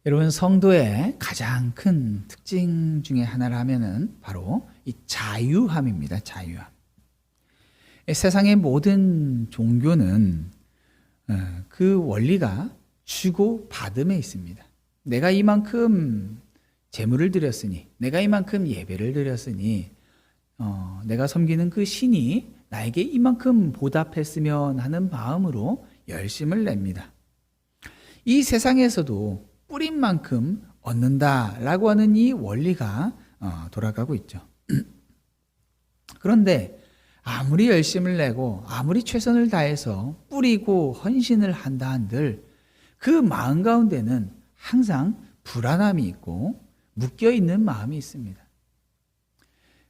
여러분, 성도의 가장 큰 특징 중에 하나를 하면은 바로 이 자유함입니다. 자유함. 세상의 모든 종교는 그 원리가 주고 받음에 있습니다. 내가 이만큼 제물을 드렸으니, 내가 이만큼 예배를 드렸으니, 내가 섬기는 그 신이 나에게 이만큼 보답했으면 하는 마음으로 열심을 냅니다. 이 세상에서도 뿌린 만큼 얻는다라고 하는 이 원리가 돌아가고 있죠. 그런데 아무리 열심을 내고 아무리 최선을 다해서 뿌리고 헌신을 한다 한들 그 마음 가운데는 항상 불안함이 있고 묶여있는 마음이 있습니다.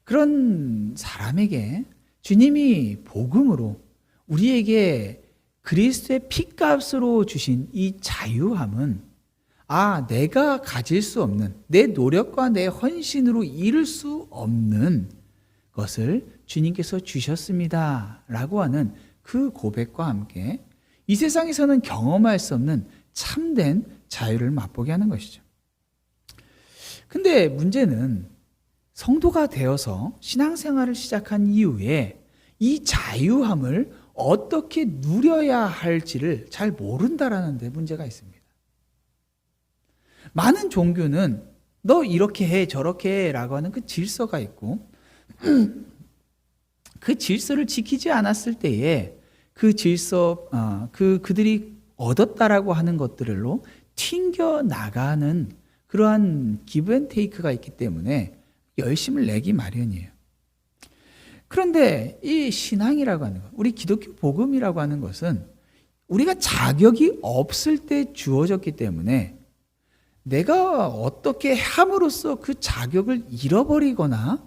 그런 사람에게 주님이 복음으로 우리에게 그리스도의 피값으로 주신 이 자유함은 내가 가질 수 없는, 내 노력과 내 헌신으로 이룰 수 없는 것을 주님께서 주셨습니다 라고 하는 그 고백과 함께 이 세상에서는 경험할 수 없는 참된 자유를 맛보게 하는 것이죠. 근데 문제는 성도가 되어서 신앙생활을 시작한 이후에 이 자유함을 어떻게 누려야 할지를 잘 모른다라는 데 문제가 있습니다. 많은 종교는 너 이렇게 해 저렇게 해 라고 하는 그 질서가 있고 그 질서를 지키지 않았을 때에 그 질서, 그들이 얻었다라고 하는 것들로 튕겨나가는 그러한 기브 앤 테이크가 있기 때문에 열심을 내기 마련이에요. 그런데 이 신앙이라고 하는 것, 우리 기독교 복음이라고 하는 것은 우리가 자격이 없을 때 주어졌기 때문에 내가 어떻게 함으로써 그 자격을 잃어버리거나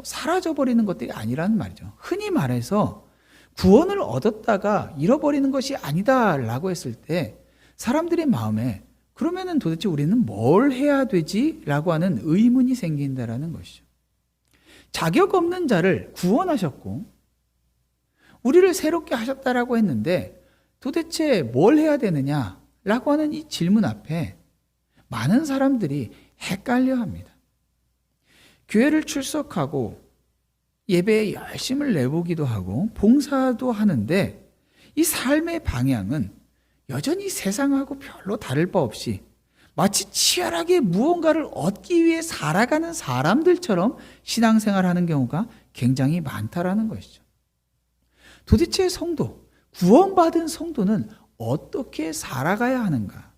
사라져버리는 것들이 아니라는 말이죠. 흔히 말해서 구원을 얻었다가 잃어버리는 것이 아니다라고 했을 때 사람들의 마음에 그러면은 도대체 우리는 뭘 해야 되지? 라고 하는 의문이 생긴다라는 것이죠. 자격 없는 자를 구원하셨고 우리를 새롭게 하셨다라고 했는데 도대체 뭘 해야 되느냐라고 하는 이 질문 앞에 많은 사람들이 헷갈려합니다. 교회를 출석하고 예배에 열심을 내보기도 하고 봉사도 하는데 이 삶의 방향은 여전히 세상하고 별로 다를 바 없이 마치 치열하게 무언가를 얻기 위해 살아가는 사람들처럼 신앙생활하는 경우가 굉장히 많다라는 것이죠. 도대체 성도, 구원받은 성도는 어떻게 살아가야 하는가?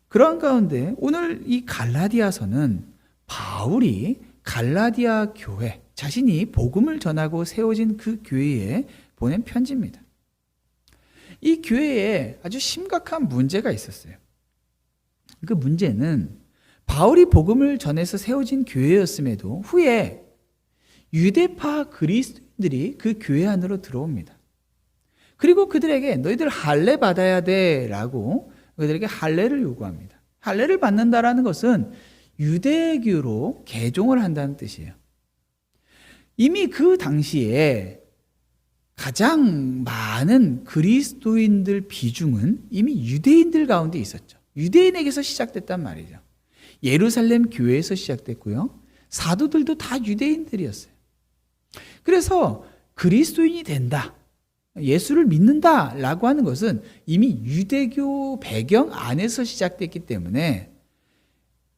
그런 가운데 오늘 이 갈라디아서는 바울이 갈라디아 교회, 자신이 복음을 전하고 세워진 그 교회에 보낸 편지입니다. 이 교회에 아주 심각한 문제가 있었어요. 그 문제는 바울이 복음을 전해서 세워진 교회였음에도 후에 유대파 그리스도인들이 그 교회 안으로 들어옵니다. 그리고 그들에게 너희들 할례 받아야 돼 라고 그들에게 할례를 요구합니다. 할례를 받는다라는 것은 유대교로 개종을 한다는 뜻이에요. 이미 그 당시에 가장 많은 그리스도인들 비중은 이미 유대인들 가운데 있었죠. 유대인에게서 시작됐단 말이죠. 예루살렘 교회에서 시작됐고요. 사도들도 다 유대인들이었어요. 그래서 그리스도인이 된다, 예수를 믿는다라고 하는 것은 이미 유대교 배경 안에서 시작됐기 때문에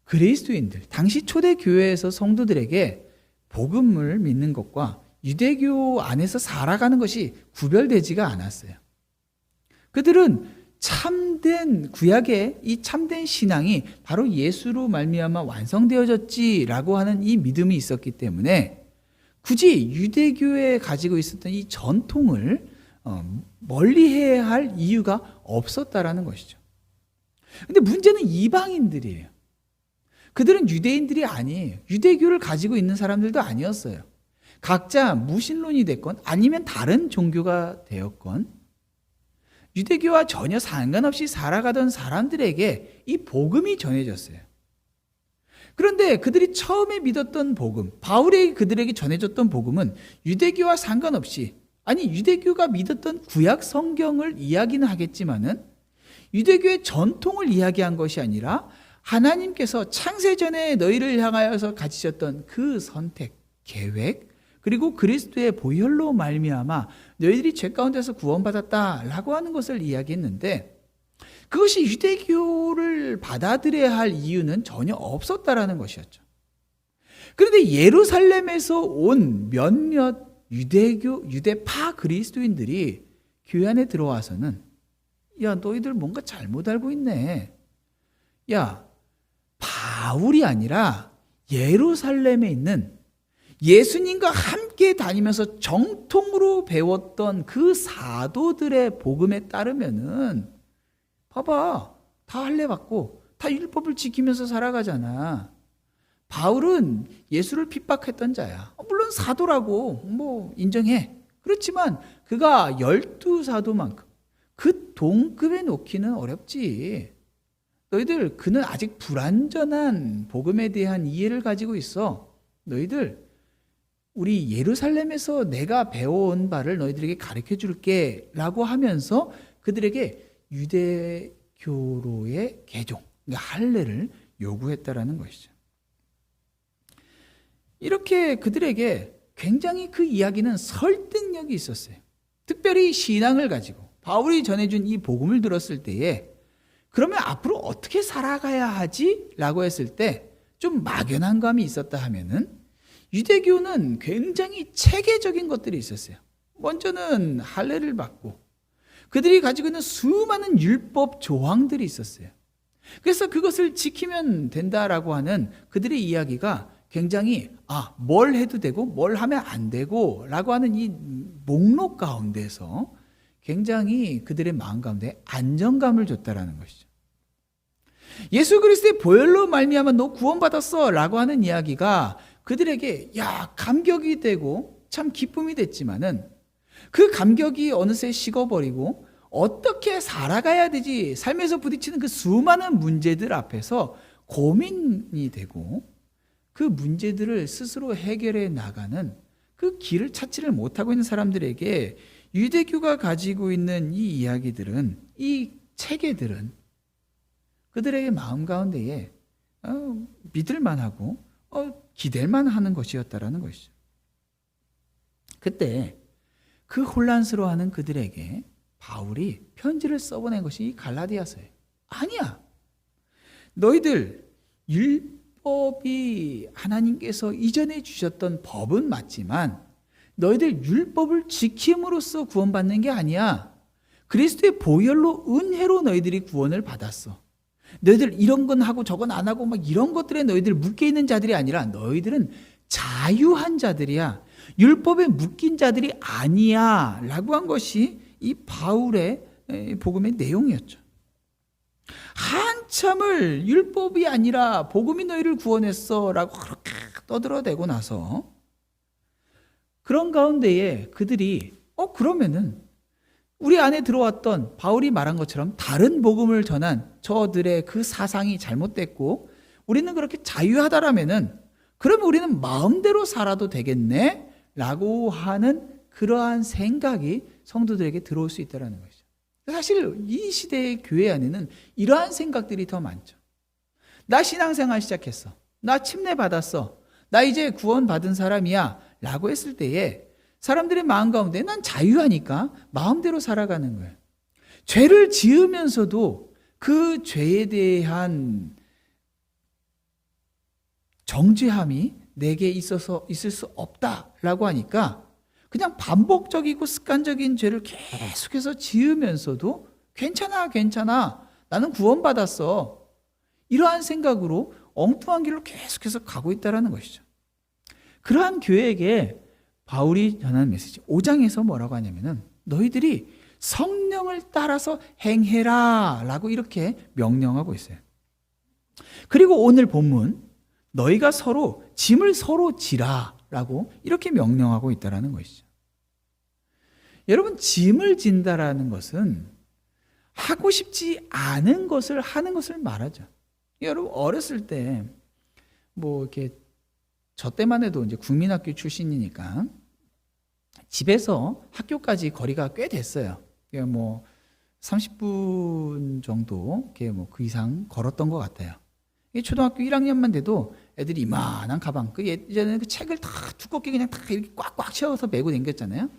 그리스도인들, 당시 초대교회에서 성도들에게 복음을 믿는 것과 유대교 안에서 살아가는 것이 구별되지가 않았어요. 그들은 참된 구약의 이 참된 신앙이 바로 예수로 말미암아 완성되어졌지라고 하는 이 믿음이 있었기 때문에 굳이 유대교에 가지고 있었던 이 전통을 멀리해야 할 이유가 없었다라는 것이죠. 근데 문제는 이방인들이에요. 그들은 유대인들이 아니에요. 유대교를 가지고 있는 사람들도 아니었어요. 각자 무신론이 됐건 아니면 다른 종교가 되었건 유대교와 전혀 상관없이 살아가던 사람들에게 이 복음이 전해졌어요. 그런데 그들이 처음에 믿었던 복음, 바울이 그들에게 전해줬던 복음은 유대교와 상관없이, 아니 유대교가 믿었던 구약 성경을 이야기는 하겠지만은 유대교의 전통을 이야기한 것이 아니라 하나님께서 창세전에 너희를 향하여서 가지셨던 그 선택, 계획, 그리고 그리스도의 보혈로 말미암아 너희들이 죄 가운데서 구원받았다라고 하는 것을 이야기했는데, 그것이 유대교를 받아들여야 할 이유는 전혀 없었다라는 것이었죠. 그런데 예루살렘에서 온 몇몇 유대파 그리스도인들이 교회 안에 들어와서는, 야, 너희들 뭔가 잘못 알고 있네. 야, 바울이 아니라 예루살렘에 있는 예수님과 함께 다니면서 정통으로 배웠던 그 사도들의 복음에 따르면은, 봐봐, 다 할례 받고 다 율법을 지키면서 살아가잖아. 바울은 예수를 핍박했던 자야. 물론 사도라고 뭐 인정해. 그렇지만 그가 12사도만큼 그 동급에 놓기는 어렵지. 너희들, 그는 아직 불완전한 복음에 대한 이해를 가지고 있어. 너희들, 우리 예루살렘에서 내가 배워온 바를 너희들에게 가르쳐 줄게 라고 하면서 그들에게 유대교로의 개종, 그러니까 할례를 요구했다라는 것이죠. 이렇게 그들에게 굉장히 그 이야기는 설득력이 있었어요. 특별히 신앙을 가지고 바울이 전해준 이 복음을 들었을 때에, 그러면 앞으로 어떻게 살아가야 하지? 라고 했을 때 좀 막연한 감이 있었다 하면은, 유대교는 굉장히 체계적인 것들이 있었어요. 먼저는 할례를 받고 그들이 가지고 있는 수많은 율법 조항들이 있었어요. 그래서 그것을 지키면 된다라고 하는 그들의 이야기가 굉장히 뭘 해도 되고 뭘 하면 안 되고 라고 하는 이 목록 가운데서 굉장히 그들의 마음 가운데 안정감을 줬다라는 것이죠. 예수 그리스도의 보혈로 말미암아 너 구원받았어 라고 하는 이야기가 그들에게 감격이 되고 참 기쁨이 됐지만은, 그 감격이 어느새 식어버리고 어떻게 살아가야 되지, 삶에서 부딪히는 그 수많은 문제들 앞에서 고민이 되고 그 문제들을 스스로 해결해 나가는 그 길을 찾지를 못하고 있는 사람들에게 유대교가 가지고 있는 이 이야기들은, 이 체계들은 그들에게 마음 가운데에 믿을만하고 기댈만하는 것이었다라는 것이죠. 그때 그 혼란스러워하는 그들에게 바울이 편지를 써보낸 것이 이 갈라디아서예요. 아니야, 너희들 율법이 하나님께서 이전에 주셨던 법은 맞지만 너희들 율법을 지킴으로써 구원받는 게 아니야. 그리스도의 보혈로 은혜로 너희들이 구원을 받았어. 너희들 이런 건 하고 저건 안 하고 막 이런 것들에 너희들 묶여있는 자들이 아니라 너희들은 자유한 자들이야. 율법에 묶인 자들이 아니야 라고 한 것이 이 바울의 복음의 내용이었죠. 한참을 율법이 아니라 복음이 너희를 구원했어 라고 그렇게 떠들어대고 나서, 그런 가운데에 그들이 그러면은 우리 안에 들어왔던 바울이 말한 것처럼 다른 복음을 전한 저들의 그 사상이 잘못됐고 우리는 그렇게 자유하다라면은, 그러면 우리는 마음대로 살아도 되겠네 라고 하는 그러한 생각이 성도들에게 들어올 수 있다는 것이죠. 사실 이 시대의 교회 안에는 이러한 생각들이 더 많죠. 나 신앙생활 시작했어, 나 침례 받았어, 나 이제 구원받은 사람이야 라고 했을 때에 사람들의 마음 가운데 난 자유하니까 마음대로 살아가는 거예요. 죄를 지으면서도 그 죄에 대한 정죄함이 내게 있어서 있을 수 없다라고 하니까 그냥 반복적이고 습관적인 죄를 계속해서 지으면서도 괜찮아, 나는 구원받았어, 이러한 생각으로 엉뚱한 길로 계속해서 가고 있다는 것이죠. 그러한 교회에게 바울이 전하는 메시지 5장에서 뭐라고 하냐면은, 너희들이 성령을 따라서 행해라 라고 이렇게 명령하고 있어요. 그리고 오늘 본문, 너희가 서로 짐을 서로 지라 라고 이렇게 명령하고 있다는 것이죠. 여러분, 짐을 진다라는 것은 하고 싶지 않은 것을 하는 것을 말하죠. 여러분, 어렸을 때 뭐 이렇게 저 때만 해도 이제 국민학교 출신이니까 집에서 학교까지 거리가 꽤 됐어요. 뭐 30분 정도 이렇게 뭐 그 이상 걸었던 것 같아요. 이게 초등학교 1학년만 돼도 애들이 이만한 가방, 그 예전에는 그 책을 다 두껍게 그냥 다 이렇게 꽉꽉 채워서 메고 다녔잖아요.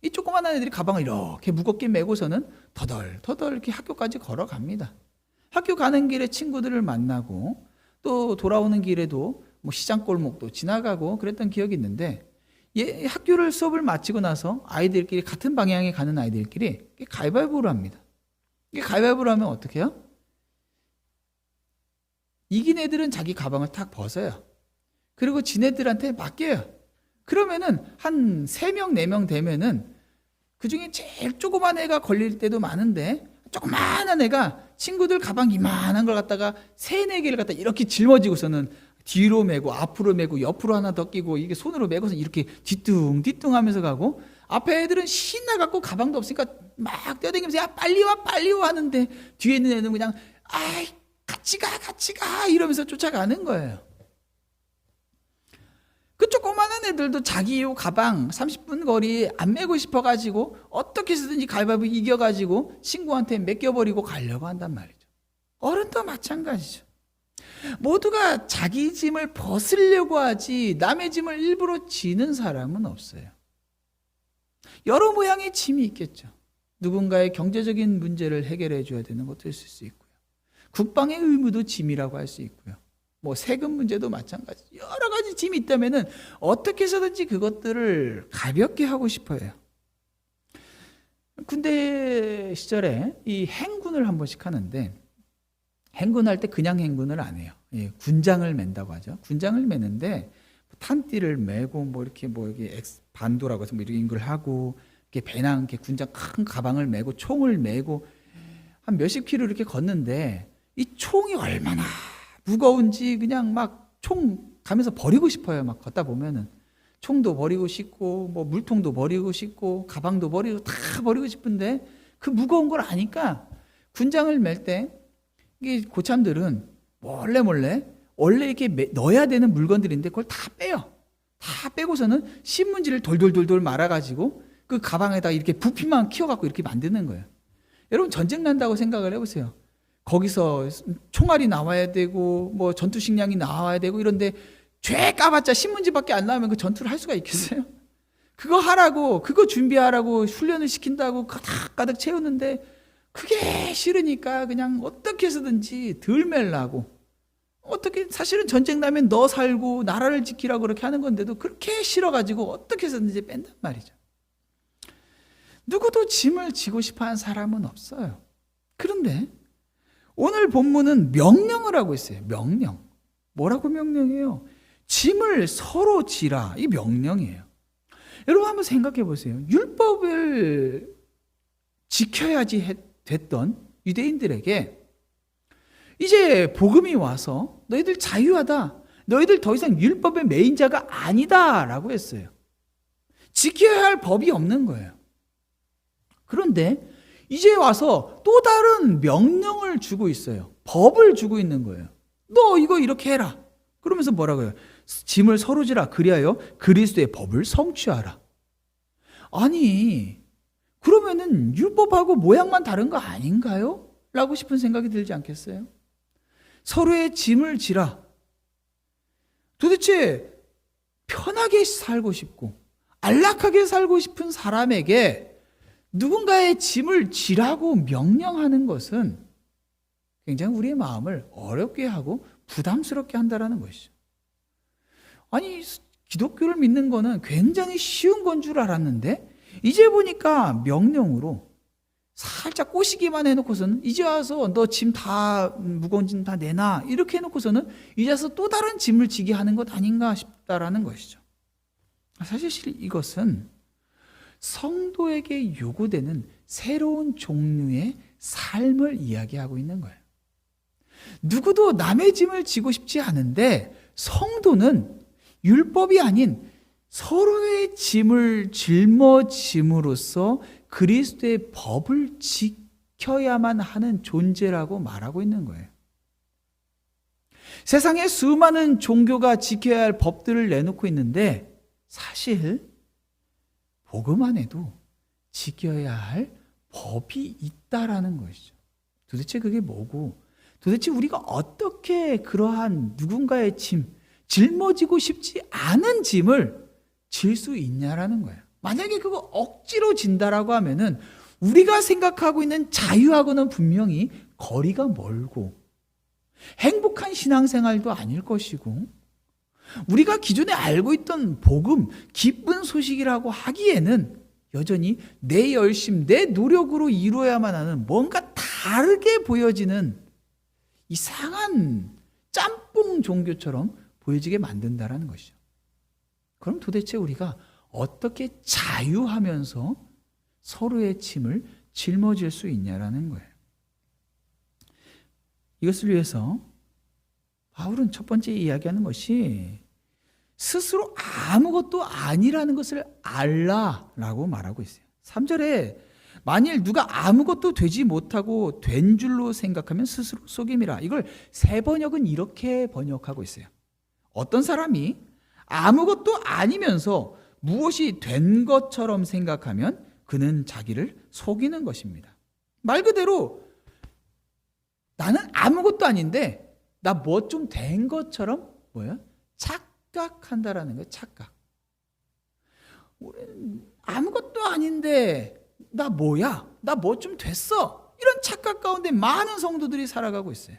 이 조그만한 애들이 가방을 이렇게 무겁게 메고서는 터덜터덜 이렇게 학교까지 걸어갑니다. 학교 가는 길에 친구들을 만나고 또 돌아오는 길에도 뭐 시장 골목도 지나가고 그랬던 기억이 있는데, 학교를 수업을 마치고 나서 아이들끼리 같은 방향에 가는 아이들끼리 가위바위보를 합니다. 이게 가위바위보를 하면 어떻게 해요? 이긴 애들은 자기 가방을 탁 벗어요. 그리고 지네들한테 맡겨요. 그러면은 한 3명, 4명 되면은 그 중에 제일 조그만 애가 걸릴 때도 많은데, 조그만한 애가 친구들 가방 이만한 걸 갖다가 3, 4개를 갖다 이렇게 짊어지고서는 뒤로 메고 앞으로 메고 옆으로 하나 더 끼고 이게 손으로 메고서 이렇게 뒤뚱뒤뚱 하면서 가고, 앞에 애들은 신나갖고 가방도 없으니까 막 뛰어다니면서 야 빨리 와 하는데 뒤에 있는 애는 그냥 아이 같이 가 이러면서 쫓아가는 거예요. 그 조그마한 애들도 자기 가방 30분 거리 안 메고 싶어가지고 어떻게 해서든지 가위바위보 이겨가지고 친구한테 맡겨버리고 가려고 한단 말이죠. 어른도 마찬가지죠. 모두가 자기 짐을 벗으려고 하지 남의 짐을 일부러 지는 사람은 없어요. 여러 모양의 짐이 있겠죠. 누군가의 경제적인 문제를 해결해 줘야 되는 것도 있을 수 있고요. 국방의 의무도 짐이라고 할 수 있고요. 뭐 세금 문제도 마찬가지. 여러 가지 짐이 있다면은 어떻게 해서든지 그것들을 가볍게 하고 싶어요. 군대 시절에 이 행군을 한 번씩 하는데, 행군할 때 그냥 행군을 안 해요. 군장을 맨다고 하죠. 군장을 매는데 탄띠를 메고 뭐 이렇게 뭐 여기 반도라고 해서 뭐 이런 걸 하고, 이렇게 배낭 이렇게 군장 큰 가방을 메고 총을 메고 한 몇십 킬로 이렇게 걷는데, 이 총이 얼마나 무거운지 그냥 막 총 가면서 버리고 싶어요. 막 걷다 보면은 총도 버리고 싶고 뭐 물통도 버리고 싶고 가방도 버리고 다 버리고 싶은데, 그 무거운 걸 아니까 군장을 맬 때 이게 고참들은 몰래 원래 이렇게 넣어야 되는 물건들인데 그걸 다 빼요. 다 빼고서는 신문지를 돌돌돌돌 말아가지고 그 가방에다 이렇게 부피만 키워갖고 이렇게 만드는 거예요. 여러분 전쟁 난다고 생각을 해보세요. 거기서 총알이 나와야 되고 뭐 전투식량이 나와야 되고 이런데 죄 까봤자 신문지밖에 안 나오면 그 전투를 할 수가 있겠어요? 그거 하라고, 그거 준비하라고 훈련을 시킨다고 다 가득 채우는데 그게 싫으니까 그냥 어떻게 해서든지 덜 멜라고, 어떻게 사실은 전쟁 나면 너 살고 나라를 지키라고 그렇게 하는 건데도 그렇게 싫어가지고 어떻게 해서든지 뺀단 말이죠. 누구도 짐을 지고 싶어하는 사람은 없어요. 그런데 오늘 본문은 명령을 하고 있어요. 명령. 뭐라고 명령해요? 짐을 서로 지라. 이 명령이에요. 여러분 한번 생각해 보세요. 율법을 지켜야지 됐던 유대인들에게 이제 복음이 와서 너희들 자유하다, 너희들 더 이상 율법의 매인 자가 아니다 라고 했어요. 지켜야 할 법이 없는 거예요. 그런데 이제 와서 또 다른 명령을 주고 있어요. 법을 주고 있는 거예요. 너 이거 이렇게 해라. 그러면서 뭐라고요? 짐을 서로 지라. 그리하여 그리스도의 법을 성취하라. 아니, 그러면은 율법하고 모양만 다른 거 아닌가요? 라고 싶은 생각이 들지 않겠어요? 서로의 짐을 지라. 도대체 편하게 살고 싶고 안락하게 살고 싶은 사람에게 누군가의 짐을 지라고 명령하는 것은 굉장히 우리의 마음을 어렵게 하고 부담스럽게 한다는 것이죠. 아니, 기독교를 믿는 거는 굉장히 쉬운 건 줄 알았는데 이제 보니까 명령으로 살짝 꼬시기만 해놓고서는 이제 와서 너 짐 다 무거운 짐 다 내놔 이렇게 해놓고서는 이제 와서 또 다른 짐을 지게 하는 것 아닌가 싶다라는 것이죠. 사실 이것은 성도에게 요구되는 새로운 종류의 삶을 이야기하고 있는 거예요. 누구도 남의 짐을 지고 싶지 않은데 성도는 율법이 아닌 서로의 짐을 짊어짐으로써 그리스도의 법을 지켜야만 하는 존재라고 말하고 있는 거예요. 세상에 수많은 종교가 지켜야 할 법들을 내놓고 있는데 사실 복음 안에도 지켜야 할 법이 있다라는 것이죠. 도대체 그게 뭐고, 도대체 우리가 어떻게 그러한 누군가의 짐, 짊어지고 싶지 않은 짐을 질 수 있냐라는 거예요. 만약에 그거 억지로 진다라고 하면은 우리가 생각하고 있는 자유하고는 분명히 거리가 멀고 행복한 신앙생활도 아닐 것이고, 우리가 기존에 알고 있던 복음, 기쁜 소식이라고 하기에는 여전히 내 열심, 내 노력으로 이루어야만 하는 뭔가 다르게 보여지는 이상한 짬뽕 종교처럼 보여지게 만든다라는 것이죠. 그럼 도대체 우리가 어떻게 자유하면서 서로의 짐을 짊어질 수 있냐라는 거예요. 이것을 위해서 바울은 첫 번째 이야기하는 것이 스스로 아무것도 아니라는 것을 알라라고 말하고 있어요. 3절에 만일 누가 아무것도 되지 못하고 된 줄로 생각하면 스스로 속임이라. 이걸 새 번역은 이렇게 번역하고 있어요. 어떤 사람이 아무것도 아니면서 무엇이 된 것처럼 생각하면 그는 자기를 속이는 것입니다. 말 그대로 나는 아무것도 아닌데 나 뭐 좀 된 것처럼 뭐야? 착각한다라는 거예요. 착각. 아무것도 아닌데 나 뭐야? 나 뭐 좀 됐어. 이런 착각 가운데 많은 성도들이 살아가고 있어요.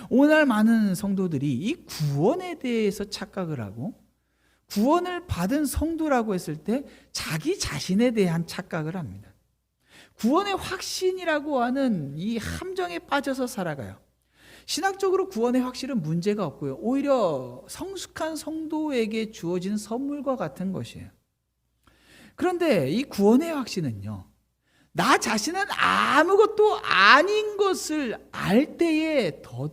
오늘 많은 성도들이 이 구원에 대해서 착각을 하고, 구원을 받은 성도라고 했을 때 자기 자신에 대한 착각을 합니다. 구원의 확신이라고 하는 이 함정에 빠져서 살아가요. 신학적으로 구원의 확신은 문제가 없고요. 오히려 성숙한 성도에게 주어진 선물과 같은 것이에요. 그런데 이 구원의 확신은요, 나 자신은 아무것도 아닌 것을 알 때에 더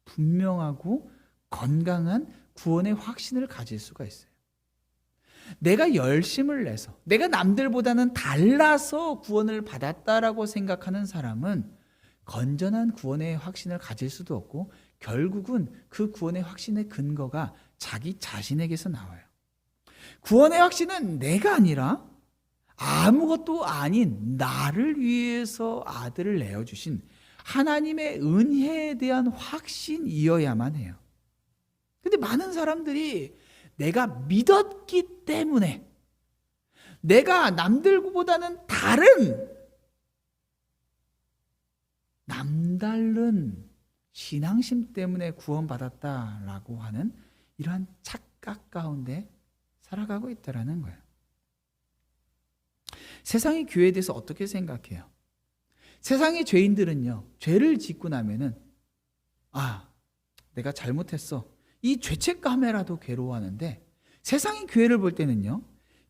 분명하고 건강한 구원의 확신을 가질 수가 있어요. 내가 열심을 내서, 내가 남들보다는 달라서 구원을 받았다라고 생각하는 사람은 건전한 구원의 확신을 가질 수도 없고, 결국은 그 구원의 확신의 근거가 자기 자신에게서 나와요. 구원의 확신은 내가 아니라 아무것도 아닌 나를 위해서 아들을 내어주신 하나님의 은혜에 대한 확신이어야만 해요. 근데 많은 사람들이 내가 믿었기 때문에, 내가 남들보다는 다른 남다른 신앙심 때문에 구원받았다라고 하는 이러한 착각 가운데 살아가고 있다라는 거예요. 세상이 교회에 대해서 어떻게 생각해요? 세상의 죄인들은요, 죄를 짓고 나면은 내가 잘못했어, 이 죄책감에라도 괴로워하는데, 세상이 교회를 볼 때는요,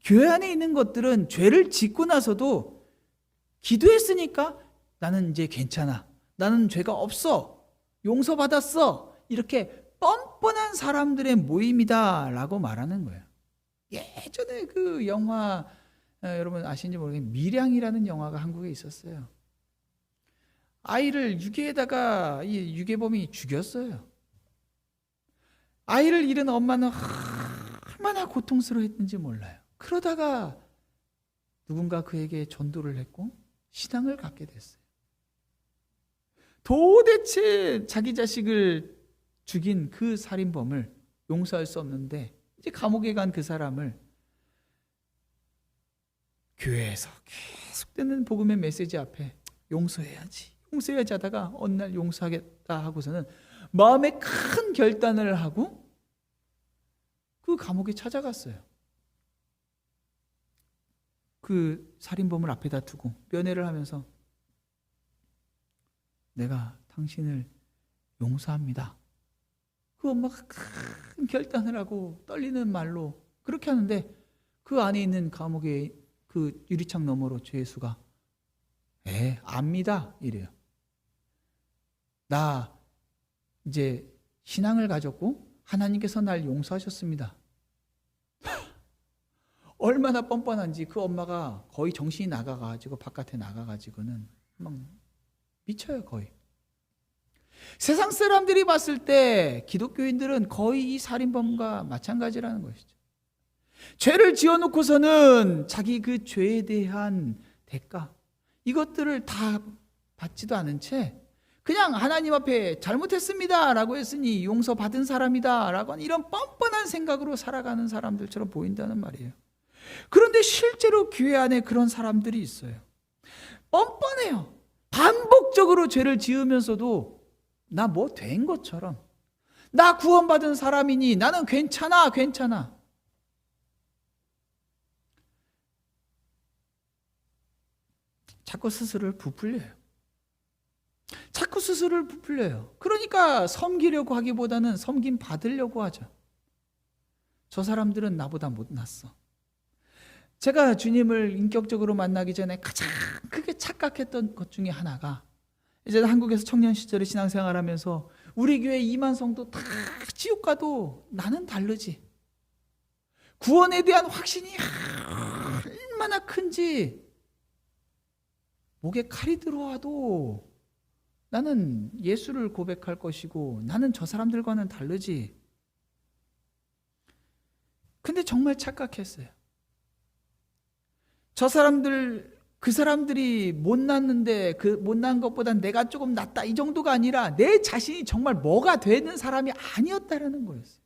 교회 안에 있는 것들은 죄를 짓고 나서도 기도했으니까 나는 이제 괜찮아, 나는 죄가 없어, 용서받았어, 이렇게 뻔뻔한 사람들의 모임이다라고 말하는 거예요. 예전에 그 영화, 여러분 아시는지 모르겠는데 밀양이라는 영화가 한국에 있었어요. 아이를 유괴에다가 이 유괴범이 죽였어요. 아이를 잃은 엄마는 얼마나 고통스러워했는지 몰라요. 그러다가 누군가 그에게 전도를 했고 신앙을 갖게 됐어요. 도대체 자기 자식을 죽인 그 살인범을 용서할 수 없는데, 이제 감옥에 간 그 사람을 교회에서 계속되는 복음의 메시지 앞에 용서해야지 하다가 어느 날 용서하겠다 하고서는 마음에 큰 결단을 하고 그 감옥에 찾아갔어요. 그 살인범을 앞에다 두고 면회를 하면서 내가 당신을 용서합니다. 그 엄마가 큰 결단을 하고 떨리는 말로 그렇게 하는데, 그 안에 있는 감옥의 그 유리창 너머로 죄수가 압니다 이래요. 나 이제 신앙을 가졌고 하나님께서 날 용서하셨습니다. 얼마나 뻔뻔한지 그 엄마가 거의 정신이 나가가지고 바깥에 나가가지고는 막 미쳐요 거의. 세상 사람들이 봤을 때 기독교인들은 거의 이 살인범과 마찬가지라는 것이죠. 죄를 지어놓고서는 자기 그 죄에 대한 대가, 이것들을 다 받지도 않은 채 그냥 하나님 앞에 잘못했습니다 라고 했으니 용서받은 사람이다 라고 하는 이런 뻔뻔한 생각으로 살아가는 사람들처럼 보인다는 말이에요. 그런데 실제로 교회 안에 그런 사람들이 있어요. 뻔뻔해요. 반복적으로 죄를 지으면서도 나 뭐 된 것처럼, 나 구원받은 사람이니 나는 괜찮아 자꾸 스스로를 부풀려요. 자꾸 스스로를 부풀려요. 그러니까 섬기려고 하기보다는 섬김 받으려고 하죠. 저 사람들은 나보다 못났어. 제가 주님을 인격적으로 만나기 전에 가장 크게 착각했던 것 중에 하나가, 이제 한국에서 청년 시절에 신앙생활하면서 우리 교회 2만 성도 다 지옥 가도 나는 다르지. 구원에 대한 확신이 얼마나 큰지, 목에 칼이 들어와도 나는 예수를 고백할 것이고 나는 저 사람들과는 다르지. 근데 정말 착각했어요. 그 사람들이 못났는데 그 못난 것보단 내가 조금 낫다 이 정도가 아니라 내 자신이 정말 뭐가 되는 사람이 아니었다라는 거였어요.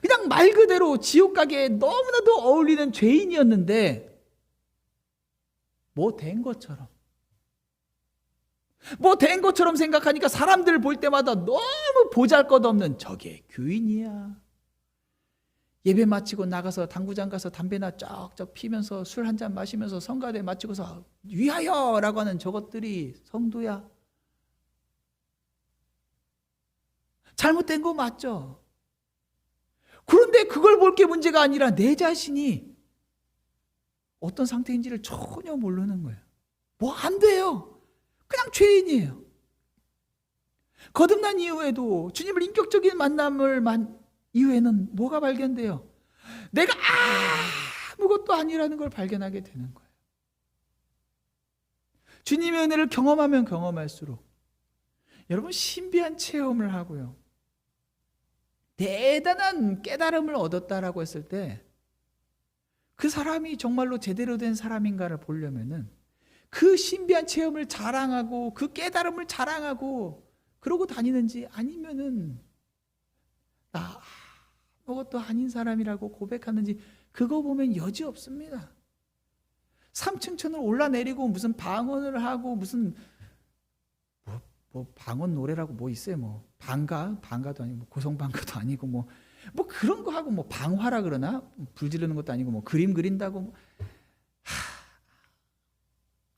그냥 말 그대로 지옥 가기에 너무나도 어울리는 죄인이었는데 뭐 된 것처럼 생각하니까 사람들 볼 때마다 너무 보잘것없는 저게 교인이야. 예배 마치고 나가서 당구장 가서 담배나 쩍쩍 피면서 술 한잔 마시면서 성가대 마치고서 위하여라고 하는 저것들이 성도야. 잘못된 거 맞죠? 그런데 그걸 볼 게 문제가 아니라 내 자신이 어떤 상태인지를 전혀 모르는 거예요. 뭐 안 돼요. 그냥 죄인이에요. 거듭난 이후에도 주님을 인격적인 만남을 이후에는 뭐가 발견돼요? 내가 아무것도 아니라는 걸 발견하게 되는 거예요. 주님의 은혜를 경험하면 경험할수록 여러분 신비한 체험을 하고요. 대단한 깨달음을 얻었다라고 했을 때 그 사람이 정말로 제대로 된 사람인가를 보려면은 그 신비한 체험을 자랑하고 그 깨달음을 자랑하고 그러고 다니는지 아니면은 나 아무것도 아닌 사람이라고 고백하는지 그거 보면 여지없습니다. 3층천을 올라내리고 무슨 방언을 하고 무슨 뭐 방언 노래라고 뭐 있어요. 뭐 방가도 아니고 고성방가도 아니고 뭐 그런 거 하고 뭐 방화라 그러나 불 지르는 것도 아니고 뭐 그림 그린다고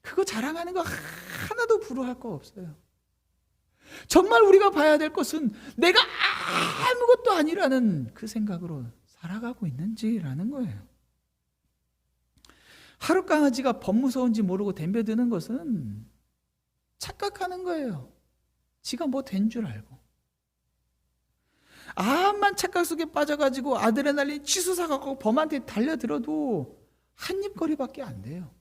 그거 자랑하는 거 하나도 부러워할 거 없어요. 정말 우리가 봐야 될 것은 내가 아무것도 아니라는 그 생각으로 살아가고 있는지라는 거예요. 하루 강아지가 법무서운지 모르고 덤벼드는 것은 착각하는 거예요. 지가 뭐 된 줄 알고. 암만 착각 속에 빠져가지고 아드레날린 치수사갖고 범한테 달려들어도 한입거리밖에 안 돼요.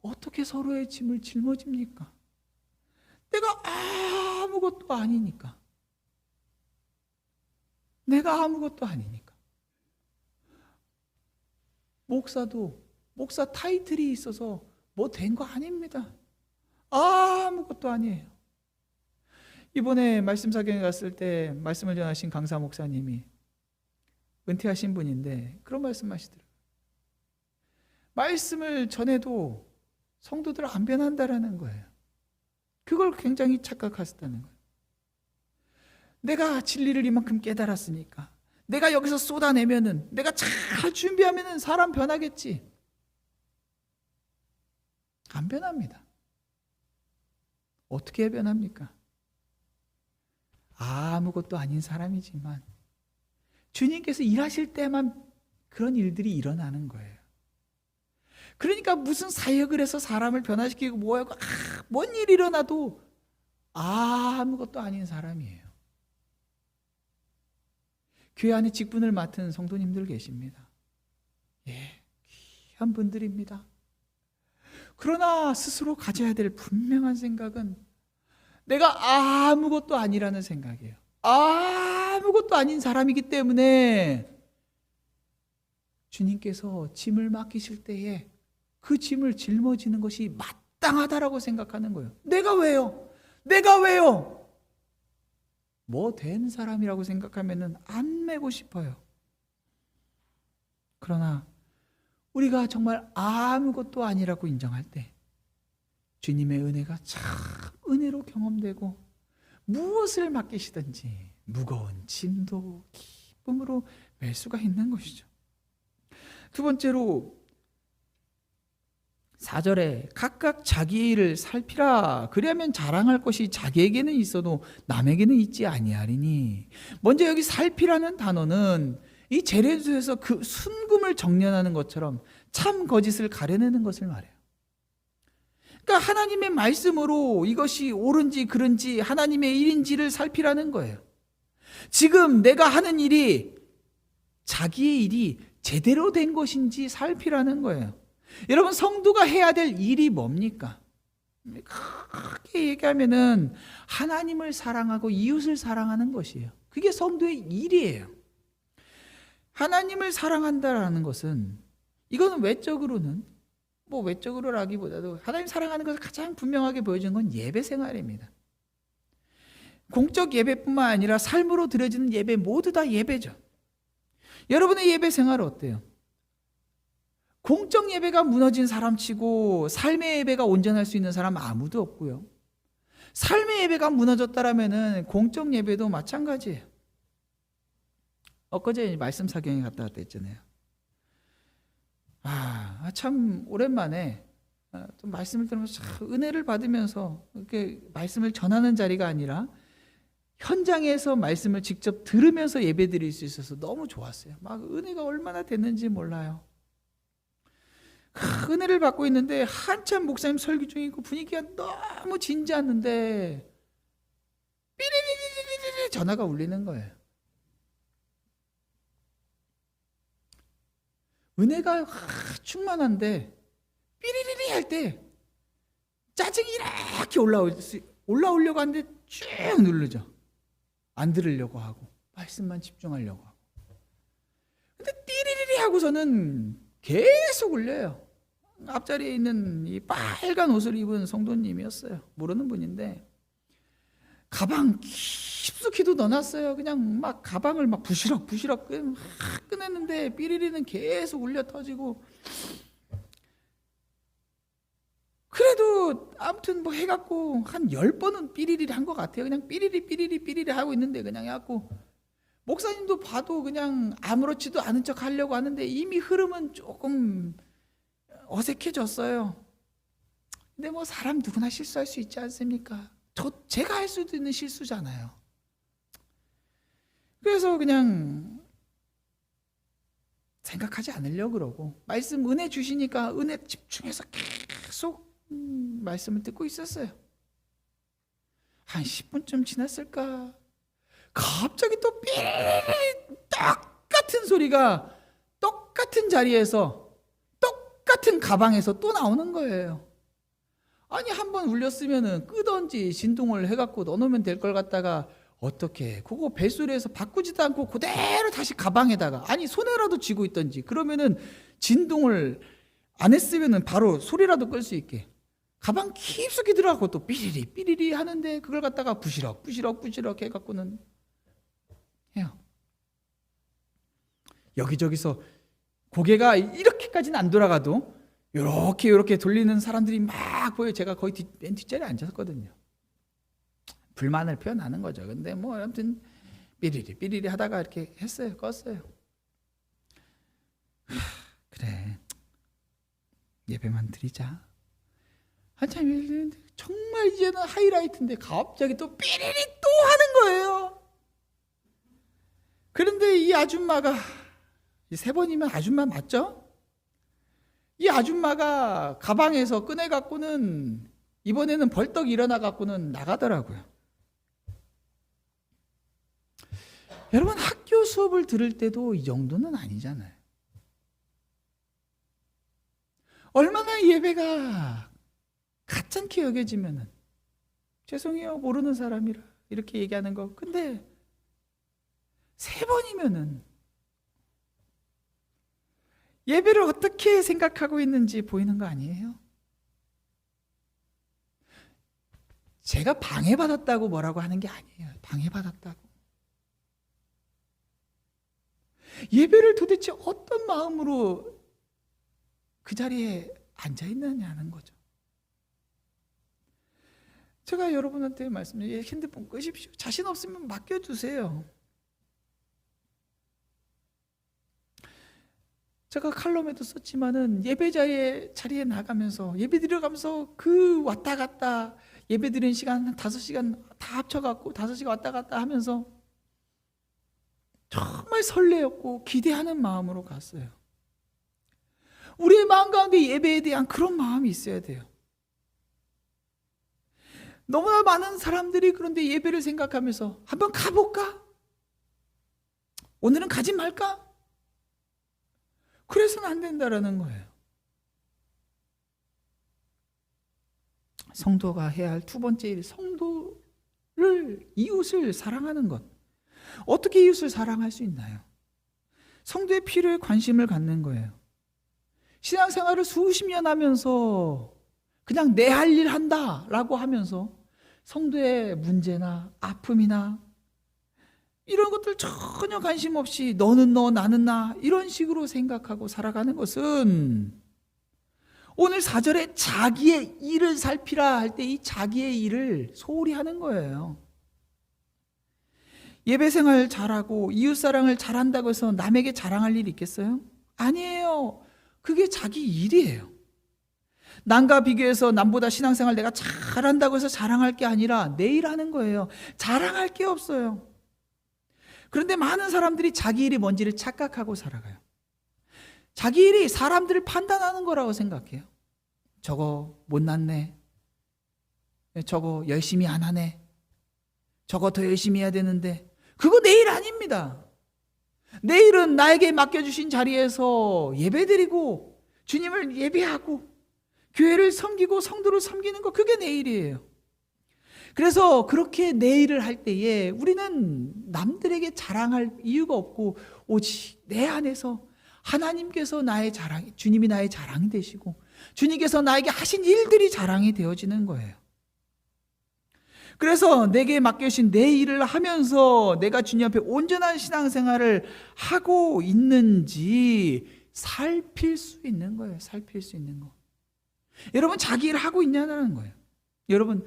어떻게 서로의 짐을 짊어집니까? 내가 아무것도 아니니까. 내가 아무것도 아니니까. 목사 타이틀이 있어서 뭐 된 거 아닙니다. 아무것도 아니에요. 이번에 말씀 사경에 갔을 때 말씀을 전하신 강사 목사님이 은퇴하신 분인데 그런 말씀하시더라고요. 말씀을 전해도 성도들 안 변한다라는 거예요. 그걸 굉장히 착각하셨다는 거예요. 내가 진리를 이만큼 깨달았으니까 내가 여기서 쏟아내면은 내가 잘 준비하면은 사람 변하겠지. 안 변합니다. 어떻게 변합니까? 아무것도 아닌 사람이지만 주님께서 일하실 때만 그런 일들이 일어나는 거예요. 그러니까 무슨 사역을 해서 사람을 변화시키고 뭐하고 뭔 일이 일어나도 아무것도 아닌 사람이에요. 교회 안에 직분을 맡은 성도님들 계십니다. 예, 귀한 분들입니다. 그러나 스스로 가져야 될 분명한 생각은 내가 아무것도 아니라는 생각이에요. 아무것도 아닌 사람이기 때문에 주님께서 짐을 맡기실 때에 그 짐을 짊어지는 것이 마땅하다라고 생각하는 거예요. 내가 왜요? 내가 왜요? 뭐 된 사람이라고 생각하면은 안 메고 싶어요. 그러나 우리가 정말 아무것도 아니라고 인정할 때 주님의 은혜가 참 은혜로 경험되고 무엇을 맡기시든지 무거운 짐도 기쁨으로 멜 수가 있는 것이죠. 두 번째로 4절에 각각 자기 일을 살피라. 그리하면 자랑할 것이 자기에게는 있어도 남에게는 있지 아니하리니. 먼저 여기 살피라는 단어는 이 제레수에서 그 순금을 정련하는 것처럼 참 거짓을 가려내는 것을 말해요. 그러니까 하나님의 말씀으로 이것이 옳은지 그른지 하나님의 일인지를 살피라는 거예요. 지금 내가 하는 일이 자기의 일이 제대로 된 것인지 살피라는 거예요. 여러분, 성도가 해야 될 일이 뭡니까? 크게 얘기하면은 하나님을 사랑하고 이웃을 사랑하는 것이에요. 그게 성도의 일이에요. 하나님을 사랑한다라는 것은, 이거는 외적으로는 외적으로라기보다도 하나님 사랑하는 것을 가장 분명하게 보여주는 건 예배 생활입니다. 공적 예배뿐만 아니라 삶으로 드려지는 예배 모두 다 예배죠. 여러분의 예배 생활은 어때요? 공적 예배가 무너진 사람치고 삶의 예배가 온전할 수 있는 사람 아무도 없고요. 삶의 예배가 무너졌다라면은 공적 예배도 마찬가지예요. 엊그제 말씀 사경에 갔다 왔다 했잖아요. 참 오랜만에 좀 말씀을 들으면서 참 은혜를 받으면서 이렇게 말씀을 전하는 자리가 아니라 현장에서 말씀을 직접 들으면서 예배드릴 수 있어서 너무 좋았어요. 막 은혜가 얼마나 됐는지 몰라요. 은혜를 받고 있는데 한참 목사님 설교 중이고 분위기가 너무 진지했는데 삐리리리리리 전화가 울리는 거예요. 은혜가 충만한데 삐리리리 할 때 짜증이 이렇게 올라오려고 하는데 쭉 누르죠. 안 들으려고 하고 말씀만 집중하려고 하고. 근데 띠리리리 하고서는 계속 울려요. 앞자리에 있는 이 빨간 옷을 입은 성도님이었어요. 모르는 분인데 가방 깊숙이도 넣어놨어요. 그냥 막 가방을 막 부시럭부시럭 꺼냈는데 삐리리는 계속 울려 터지고, 그래도 아무튼 뭐 해갖고 한 10번은 삐리리를 한 것 같아요. 그냥 삐리리 하고 있는데 그냥 해갖고 목사님도 봐도 그냥 아무렇지도 않은 척 하려고 하는데 이미 흐름은 조금 어색해졌어요. 근데 뭐 사람 누구나 실수할 수 있지 않습니까? 제가 할 수도 있는 실수잖아요. 그래서 그냥 생각하지 않으려고 그러고 말씀 은혜 주시니까 은혜 집중해서 계속 말씀을 듣고 있었어요. 한 10분쯤 지났을까? 갑자기 또 삐리리 똑같은 소리가 똑같은 자리에서 똑같은 가방에서 또 나오는 거예요. 아니, 한번 울렸으면은 끄던지 진동을 해갖고 넣어놓으면 될 걸 갖다가 어떻게 그거 벨소리에서 바꾸지도 않고 그대로 다시 가방에다가, 아니 손에라도 쥐고 있던지, 그러면은 진동을 안 했으면은 바로 소리라도 끌 수 있게 가방 깊숙이 들어가고 또 삐리리 하는데 그걸 갖다가 부시럭 해갖고는 해요. 여기저기서 고개가 이렇게까지는 안 돌아가도 요렇게 돌리는 사람들이 막 보여요. 제가 거의 맨 뒷자리에 앉았거든요. 불만을 표현하는 거죠. 근데 뭐 아무튼 삐리리 하다가 이렇게 했어요. 껐어요. 그래, 예배만 드리자. 한참 예배드리는데 정말 이제는 하이라이트인데 갑자기 또 삐리리 또 하는 거예요. 그런데 이 아줌마가, 이 3번이면 아줌마 맞죠? 이 아줌마가 가방에서 꺼내갖고는 이번에는 벌떡 일어나갖고는 나가더라고요. 여러분, 학교 수업을 들을 때도 이 정도는 아니잖아요. 얼마나 예배가 가짠게 여겨지면은 죄송해요, 모르는 사람이라 이렇게 얘기하는 거. 근데 3번이면은 예배를 어떻게 생각하고 있는지 보이는 거 아니에요? 제가 방해받았다고 뭐라고 하는 게 아니에요. 방해받았다고. 예배를 도대체 어떤 마음으로 그 자리에 앉아 있느냐는 거죠. 제가 여러분한테 말씀드려요. 핸드폰 끄십시오. 자신 없으면 맡겨주세요. 제가 칼럼에도 썼지만은 예배 자리에 나가면서 예배 드려가면서 그 왔다 갔다 예배 드리는 시간 한 5시간 다 합쳐갖고 5시간 왔다 갔다 하면서 정말 설레었고 기대하는 마음으로 갔어요. 우리의 마음 가운데 예배에 대한 그런 마음이 있어야 돼요. 너무나 많은 사람들이 그런데 예배를 생각하면서 한번 가볼까? 오늘은 가지 말까? 그래서는 안 된다라는 거예요. 성도가 해야 할 두 번째 일, 이웃을 사랑하는 것. 어떻게 이웃을 사랑할 수 있나요? 성도의 필요에 관심을 갖는 거예요. 신앙생활을 수십 년 하면서 그냥 내 할 일 한다라고 하면서 성도의 문제나 아픔이나 이런 것들 전혀 관심 없이 너는 너 나는 나 이런 식으로 생각하고 살아가는 것은 오늘 4절에 자기의 일을 살피라 할 때 이 자기의 일을 소홀히 하는 거예요. 예배생활 잘하고 이웃사랑을 잘한다고 해서 남에게 자랑할 일이 있겠어요? 아니에요. 그게 자기 일이에요. 남과 비교해서 남보다 신앙생활 내가 잘한다고 해서 자랑할 게 아니라 내 일 하는 거예요. 자랑할 게 없어요. 그런데 많은 사람들이 자기 일이 뭔지를 착각하고 살아가요. 자기 일이 사람들을 판단하는 거라고 생각해요. 저거 못났네. 저거 열심히 안 하네. 저거 더 열심히 해야 되는데. 그거 내 일 아닙니다. 내 일은 나에게 맡겨주신 자리에서 예배드리고 주님을 예배하고 교회를 섬기고 성도를 섬기는 거, 그게 내 일이에요. 그래서 그렇게 내 일을 할 때에 우리는 남들에게 자랑할 이유가 없고 오직 내 안에서 하나님께서 나의 자랑, 주님이 나의 자랑이 되시고 주님께서 나에게 하신 일들이 자랑이 되어지는 거예요. 그래서 내게 맡겨주신 내 일을 하면서 내가 주님 앞에 온전한 신앙생활을 하고 있는지 살필 수 있는 거예요. 살필 수 있는 거. 여러분 자기 일을 하고 있냐는 거예요. 여러분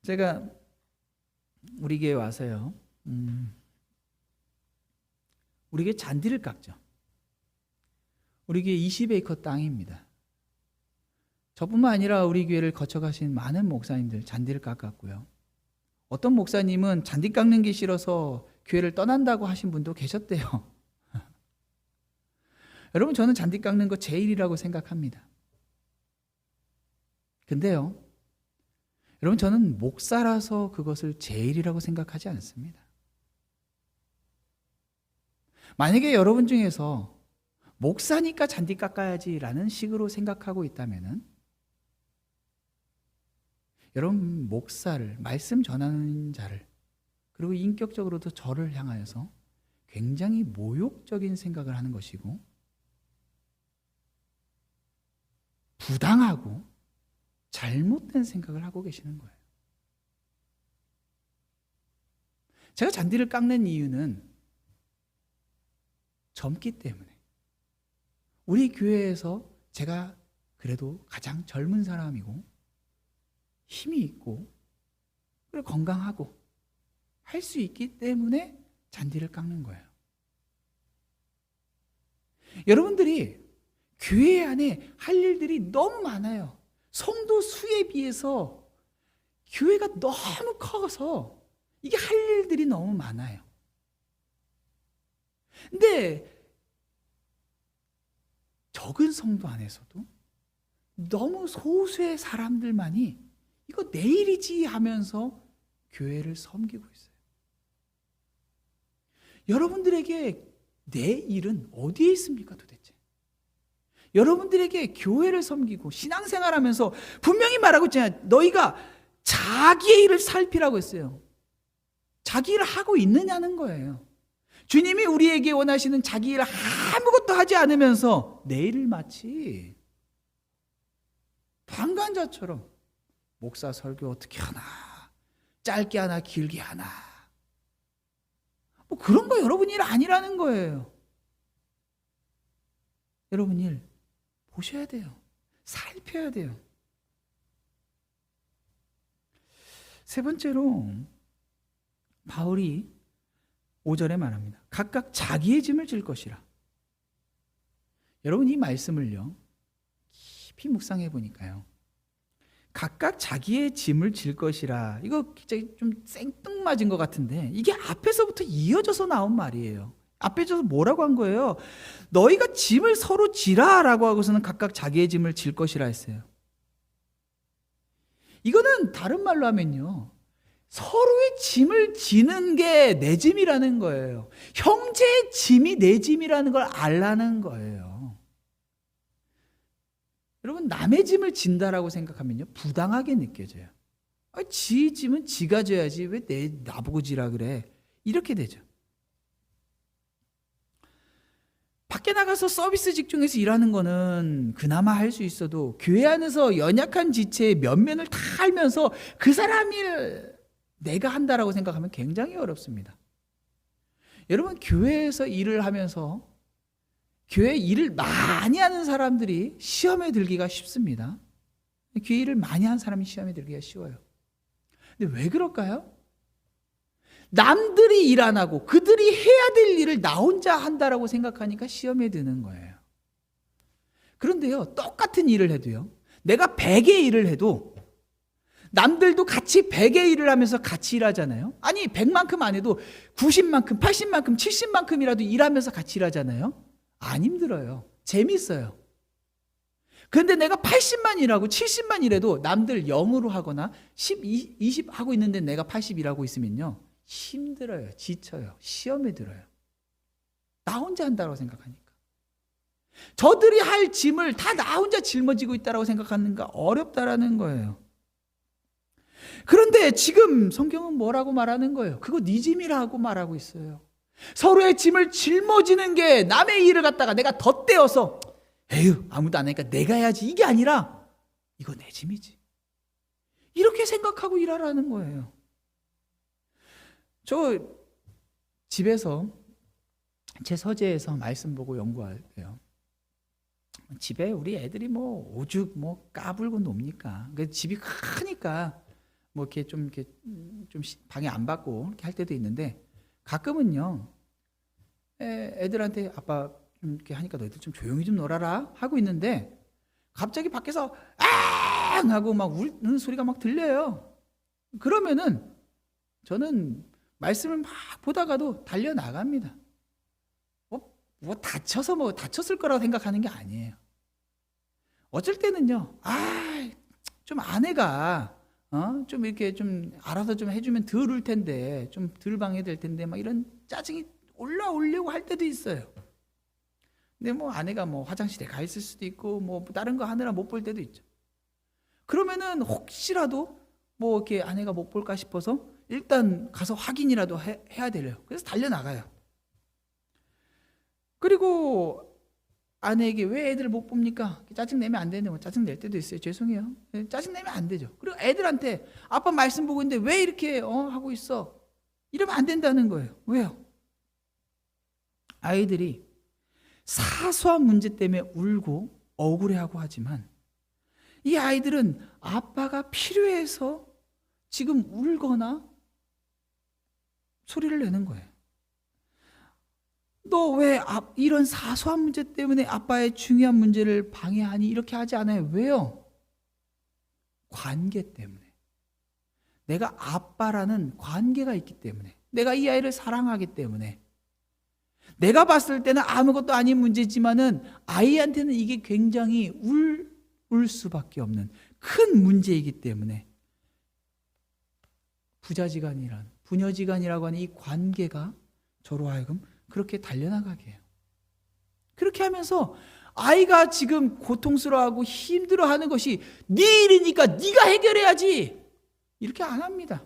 제가 우리 교회 와서요. 우리 교회 잔디를 깎죠. 우리 교회 20에이커 땅입니다. 저뿐만 아니라 우리 교회를 거쳐가신 많은 목사님들 잔디를 깎았고요. 어떤 목사님은 잔디 깎는 게 싫어서 교회를 떠난다고 하신 분도 계셨대요. 여러분 저는 잔디 깎는 거 제 일이라고 생각합니다. 근데요, 여러분 저는 목사라서 그것을 제 일이라고 생각하지 않습니다. 만약에 여러분 중에서 목사니까 잔디 깎아야지라는 식으로 생각하고 있다면은 여러분 목사를, 말씀 전하는 자를, 그리고 인격적으로도 저를 향하여서 굉장히 모욕적인 생각을 하는 것이고 부당하고 잘못된 생각을 하고 계시는 거예요. 제가 잔디를 깎는 이유는 젊기 때문에, 우리 교회에서 제가 그래도 가장 젊은 사람이고 힘이 있고 그리고 건강하고 할 수 있기 때문에 잔디를 깎는 거예요. 여러분들이 교회 안에 할 일들이 너무 많아요. 성도 수에 비해서 교회가 너무 커서 이게 할 일들이 너무 많아요. 근데 적은 성도 안에서도 너무 소수의 사람들만이 이거 내 일이지 하면서 교회를 섬기고 있어요. 여러분들에게 내 일은 어디에 있습니까 도대체? 여러분들에게 교회를 섬기고 신앙생활하면서 분명히 말하고 있잖아요. 너희가 자기의 일을 살피라고 했어요. 자기 일을 하고 있느냐는 거예요. 주님이 우리에게 원하시는 자기 일을 아무것도 아무것도 하지 않으면서 내일을 마치 방관자처럼 목사 설교 어떻게 하나, 짧게 하나, 길게 하나, 뭐 그런 거 여러분 일 아니라는 거예요. 여러분 일 보셔야 돼요. 살펴야 돼요. 세 번째로 바울이 5절에 말합니다. 각각 자기의 짐을 질 것이라. 여러분 이 말씀을요 깊이 묵상해 보니까요, 각각 자기의 짐을 질 것이라, 이거 굉장히 좀 생뚱맞은 것 같은데 이게 앞에서부터 이어져서 나온 말이에요. 앞에서 뭐라고 한 거예요? 너희가 짐을 서로 지라라고 하고서는 각각 자기의 짐을 질 것이라 했어요. 이거는 다른 말로 하면요, 서로의 짐을 지는 게 내 짐이라는 거예요. 형제의 짐이 내 짐이라는 걸 알라는 거예요. 여러분 남의 짐을 진다라고 생각하면요 부당하게 느껴져요. 지 짐은 지가 져야지 왜 나보고 지라 그래, 이렇게 되죠. 밖에 나가서 서비스 직종에서 일하는 거는 그나마 할 수 있어도 교회 안에서 연약한 지체의 면면을 다 알면서 그 사람 일 내가 한다라고 생각하면 굉장히 어렵습니다. 여러분 교회에서 일을 하면서 교회 일을 많이 하는 사람들이 시험에 들기가 쉽습니다. 교회 일을 많이 한 사람이 시험에 들기가 쉬워요. 근데 왜 그럴까요? 남들이 일 안 하고 그들이 해야 될 일을 나 혼자 한다라고 생각하니까 시험에 드는 거예요. 그런데요, 똑같은 일을 해도요, 내가 100의 일을 해도 남들도 같이 100의 일을 하면서 같이 일하잖아요. 아니 100만큼 안 해도 90만큼, 80만큼, 70만큼이라도 일하면서 같이 일하잖아요. 안 힘들어요. 재밌어요. 그런데 내가 80만 일하고 70만 일해도 남들 0으로 하거나 10, 20 하고 있는데 내가 80 일하고 있으면요 힘들어요. 지쳐요. 시험에 들어요. 나 혼자 한다고 생각하니까. 저들이 할 짐을 다 나 혼자 짊어지고 있다고 생각하는가 어렵다라는 거예요. 그런데 지금 성경은 뭐라고 말하는 거예요? 그거 네 짐이라고 말하고 있어요. 서로의 짐을 짊어지는 게 남의 일을 갖다가 내가 덧대어서 에휴 아무도 안 하니까 내가 해야지, 이게 아니라 이거 내 짐이지, 이렇게 생각하고 일하라는 거예요. 저 집에서 제 서재에서 말씀 보고 연구할 때요, 집에 우리 애들이 뭐 오죽 뭐 까불고 놉니까? 집이 크니까 뭐 이렇게 좀 방해 안 받고 이렇게 할 때도 있는데, 가끔은요 애들한테 아빠 좀 이렇게 하니까 너희들 좀 조용히 좀 놀아라 하고 있는데 갑자기 밖에서 앙 하고 막 우는 소리가 막 들려요. 그러면은 저는 말씀을 막 보다가도 달려 나갑니다. 뭐 다쳤을 거라고 생각하는 게 아니에요. 어쩔 때는요, 좀 아내가 좀 이렇게 좀 알아서 좀 해주면 덜 울 텐데, 좀 덜 방해될 텐데, 막 이런 짜증이 올라오려고 할 때도 있어요. 근데 뭐 아내가 뭐 화장실에 가 있을 수도 있고, 뭐 다른 거 하느라 못 볼 때도 있죠. 그러면은 혹시라도 뭐 이렇게 아내가 못 볼까 싶어서 일단 가서 확인이라도 해야 돼요. 그래서 달려 나가요. 그리고 아내에게 왜 애들을 못 봅니까? 짜증 내면 안 되는데, 뭐 짜증 낼 때도 있어요. 죄송해요. 짜증 내면 안 되죠. 그리고 애들한테 아빠 말씀 보고 있는데 왜 이렇게 하고 있어? 이러면 안 된다는 거예요. 왜요? 아이들이 사소한 문제 때문에 울고 억울해하고 하지만 이 아이들은 아빠가 필요해서 지금 울거나 소리를 내는 거예요. 너 왜 이런 사소한 문제 때문에 아빠의 중요한 문제를 방해하니? 이렇게 하지 않아요. 왜요? 관계 때문에. 내가 아빠라는 관계가 있기 때문에, 내가 이 아이를 사랑하기 때문에. 내가 봤을 때는 아무것도 아닌 문제지만은 아이한테는 이게 굉장히 울 수밖에 없는 큰 문제이기 때문에 부녀지간이라고 하는 이 관계가 저로 하여금 그렇게 달려나가게 해요. 그렇게 하면서 아이가 지금 고통스러워하고 힘들어하는 것이 네 일이니까 네가 해결해야지, 이렇게 안 합니다.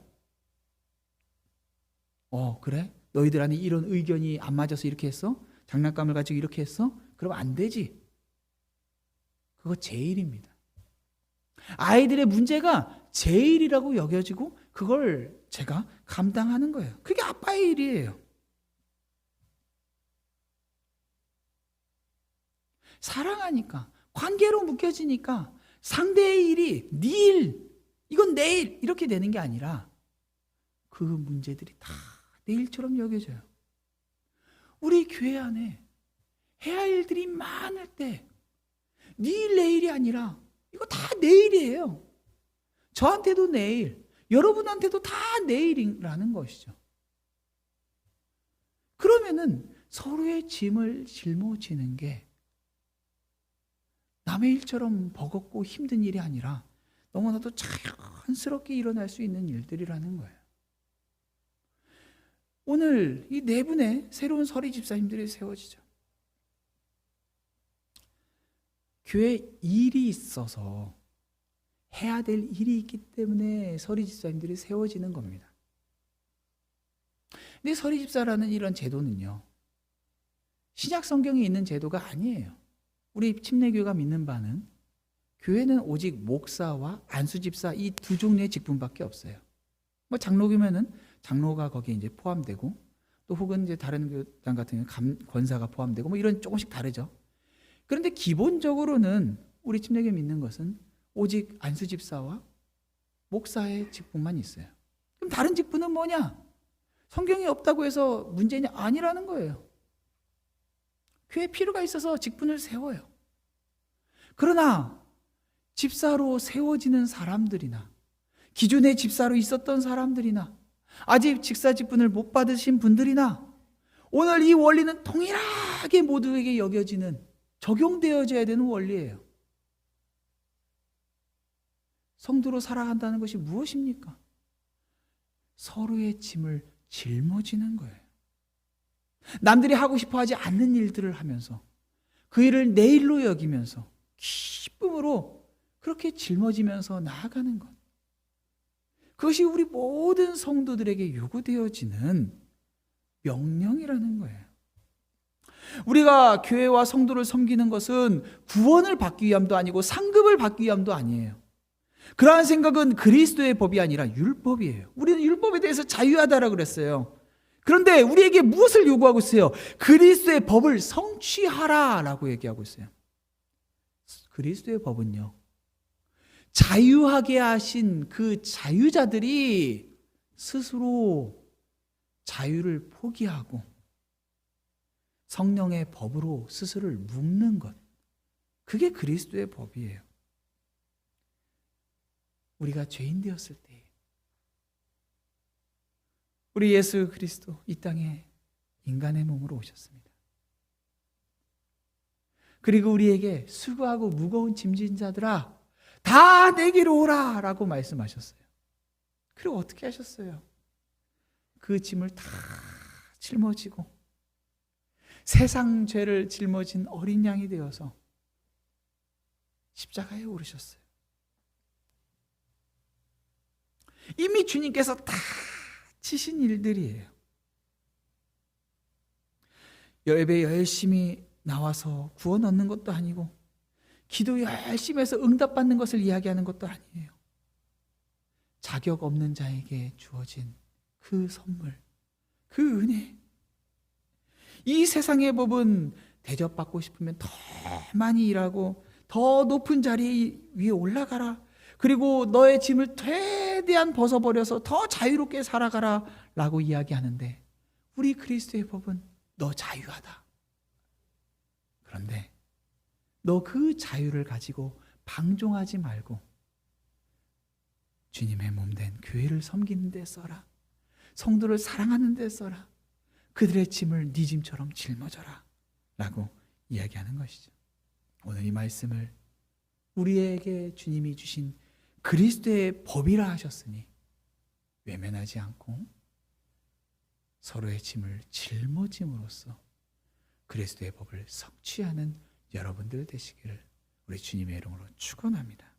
그래? 너희들 안에 이런 의견이 안 맞아서 이렇게 했어? 장난감을 가지고 이렇게 했어? 그럼 안 되지. 그거 제일입니다. 아이들의 문제가 제일이라고 여겨지고 그걸 제가 감당하는 거예요. 그게 아빠의 일이에요. 사랑하니까, 관계로 묶여지니까 상대의 일이 네 일, 이건 내 일 이렇게 되는 게 아니라 그 문제들이 다 내 일처럼 여겨져요. 우리 교회 안에 해야 할 일들이 많을 때 네 일, 내 일이 아니라 이거 다 내 일이에요. 저한테도 내 일, 여러분한테도 다 내 일이라는 것이죠. 그러면은 서로의 짐을 짊어지는 게 남의 일처럼 버겁고 힘든 일이 아니라 너무나도 자연스럽게 일어날 수 있는 일들이라는 거예요. 오늘 이 네 분의 새로운 서리 집사님들이 세워지죠. 교회 일이 있어서 해야 될 일이 있기 때문에 서리 집사님들이 세워지는 겁니다. 근데 서리 집사라는 이런 제도는요, 신약 성경에 있는 제도가 아니에요. 우리 침례교회가 믿는 바는 교회는 오직 목사와 안수 집사 이 두 종류의 직분밖에 없어요. 뭐 장로교면은 장로가 거기에 이제 포함되고, 또 혹은 이제 다른 교단 같은 경우는 권사가 포함되고, 뭐 이런 조금씩 다르죠. 그런데 기본적으로는 우리 침례교회 믿는 것은 오직 안수 집사와 목사의 직분만 있어요. 그럼 다른 직분은 뭐냐? 성경이 없다고 해서 문제냐? 아니라는 거예요. 교회에 필요가 있어서 직분을 세워요. 그러나 집사로 세워지는 사람들이나 기존에 집사로 있었던 사람들이나 아직 집사 직분을 못 받으신 분들이나 오늘 이 원리는 동일하게 모두에게 여겨지는, 적용되어져야 되는 원리예요. 성도로 살아간다는 것이 무엇입니까? 서로의 짐을 짊어지는 거예요. 남들이 하고 싶어 하지 않는 일들을 하면서 그 일을 내 일로 여기면서 기쁨으로 그렇게 짊어지면서 나아가는 것. 그것이 우리 모든 성도들에게 요구되어지는 명령이라는 거예요. 우리가 교회와 성도를 섬기는 것은 구원을 받기 위함도 아니고 상급을 받기 위함도 아니에요. 그러한 생각은 그리스도의 법이 아니라 율법이에요. 우리는 율법에 대해서 자유하다라고 그랬어요. 그런데 우리에게 무엇을 요구하고 있어요? 그리스도의 법을 성취하라라고 얘기하고 있어요. 그리스도의 법은요, 자유하게 하신 그 자유자들이 스스로 자유를 포기하고 성령의 법으로 스스로를 묶는 것, 그게 그리스도의 법이에요. 우리가 죄인 되었을 때 우리 예수 그리스도 이 땅에 인간의 몸으로 오셨습니다. 그리고 우리에게 수고하고 무거운 짐진 자들아 다 내게로 오라 라고 말씀하셨어요. 그리고 어떻게 하셨어요? 그 짐을 다 짊어지고 세상 죄를 짊어진 어린 양이 되어서 십자가에 오르셨어요. 이미 주님께서 다 치신 일들이에요. 예배 열심히 나와서 구원 얻는 것도 아니고 기도 열심히 해서 응답받는 것을 이야기하는 것도 아니에요. 자격 없는 자에게 주어진 그 선물, 그 은혜. 이 세상의 법은 대접받고 싶으면 더 많이 일하고 더 높은 자리 위에 올라가라. 그리고 너의 짐을 최대한 벗어버려서 더 자유롭게 살아가라 라고 이야기하는데, 우리 그리스도의 법은 너 자유하다. 그런데 너 그 자유를 가지고 방종하지 말고 주님의 몸된 교회를 섬기는 데 써라. 성도를 사랑하는 데 써라. 그들의 짐을 네 짐처럼 짊어져라 라고 이야기하는 것이죠. 오늘 이 말씀을 우리에게 주님이 주신 그리스도의 법이라 하셨으니 외면하지 않고 서로의 짐을 짊어짐으로써 그리스도의 법을 성취하는 여러분들 되시기를 우리 주님의 이름으로 축원합니다.